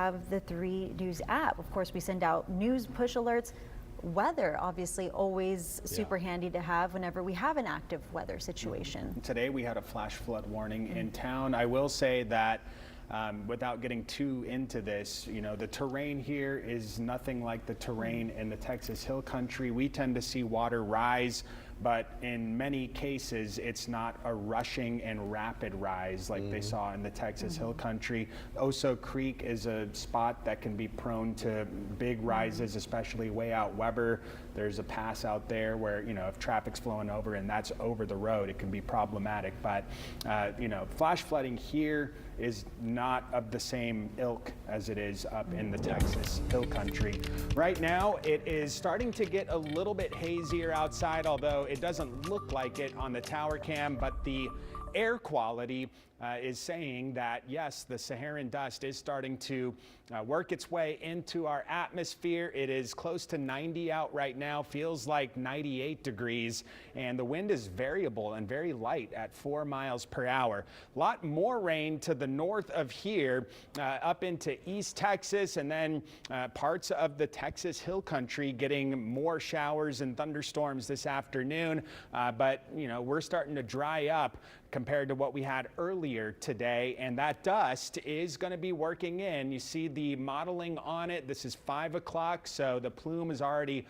have the 3 News app. Of course, we send out news push alerts. Weather, obviously, always super handy to have whenever we have an active weather situation. Today we had a flash flood warning in town. I will say that without getting too into this, you know, the terrain here is nothing like the terrain in the Texas Hill Country. We tend to see water rise, but in many cases, it's not a rushing and rapid rise like they saw in the Texas Hill Country. Oso Creek is a spot that can be prone to big rises, especially way out Weber. There's a pass out there where, you know, if traffic's flowing over and that's over the road, it can be problematic. But, you know, flash flooding here is not of the same ilk as it is up in the Texas Hill Country. Right now, it is starting to get a little bit hazier outside, although it doesn't look like it on the tower cam, but the air quality is saying that, yes, the Saharan dust is starting to work its way into our atmosphere. It is close to 90 out right now, feels like 98 degrees, and the wind is variable and very light at 4 miles per hour. A lot more rain to the north of here, up into East Texas, and then parts of the Texas Hill Country getting more showers and thunderstorms this afternoon. But, you know, we're starting to dry up compared to what we had earlier today, and that dust is going to be working in. You see the modeling on it. This is 5 o'clock, so the plume is already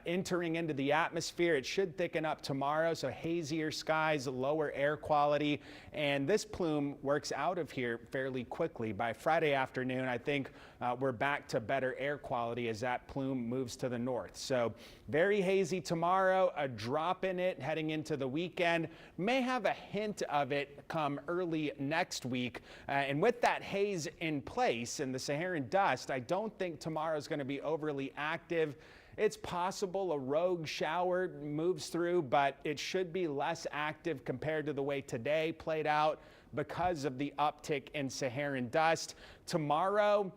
entering into the atmosphere. It should thicken up tomorrow, so hazier skies, lower air quality, and this plume works out of here fairly quickly. By Friday afternoon, I think we're back to better air quality as that plume moves to the north. So very hazy tomorrow, a drop in it heading into the weekend. May have a hint of it come early next week. And with that haze in place and the Saharan dust, I don't think tomorrow is going to be overly active. It's possible a rogue shower moves through, but it should be less active compared to the way today played out because of the uptick in Saharan dust. Tomorrow,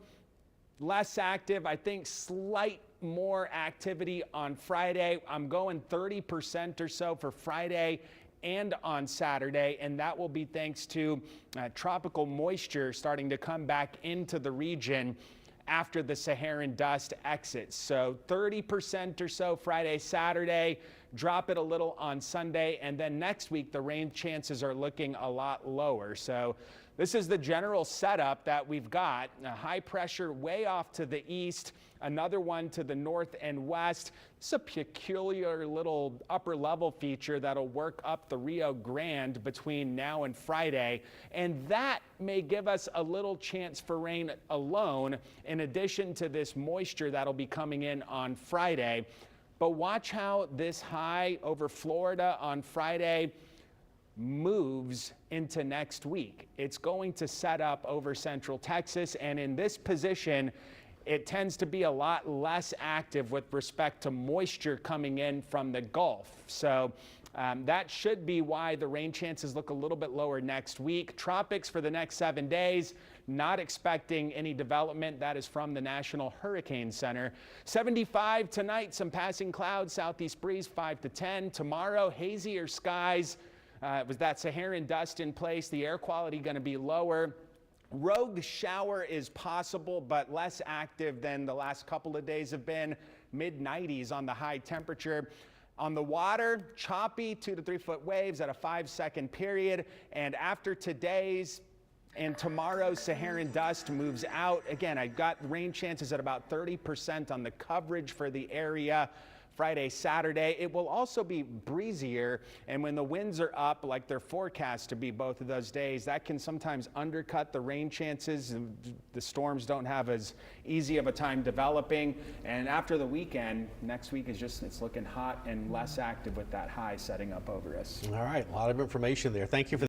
less active. I think slight more activity on Friday. I'm going 30% or so for Friday and on Saturday, and that will be thanks to tropical moisture starting to come back into the region after the Saharan dust exits. So 30% or so Friday, Saturday, drop it a little on Sunday, and then next week the rain chances are looking a lot lower. So this is the general setup that we've got. A high pressure way off to the east, another one to the north and west. It's a peculiar little upper level feature that'll work up the Rio Grande between now and Friday, and that may give us a little chance for rain alone, in addition to this moisture that'll be coming in on Friday. But watch how this high over Florida on Friday moves into next week. It's going to set up over central Texas, and in this position, it tends to be a lot less active with respect to moisture coming in from the Gulf. So that should be why the rain chances look a little bit lower next week. Tropics for the next 7 days, not expecting any development. That is from the National Hurricane Center. 75 tonight, some passing clouds, southeast breeze 5 to 10. Tomorrow, hazier skies. With that Saharan dust in place, the air quality going to be lower. Rogue shower is possible, but less active than the last couple of days have been. Mid-90s on the high temperature. On the water, choppy 2 to 3 foot waves at a 5-second period. And after today's and tomorrow's Saharan dust moves out. Again, I've got rain chances at about 30% on the coverage for the area. Friday, Saturday, it will also be breezier, and when the winds are up like they're forecast to be both of those days, that can sometimes undercut the rain chances, and the storms don't have as easy of a time developing. And after the weekend, next week is just, it's looking hot and less active with that high setting up over us. All right, a lot of information there. Thank you for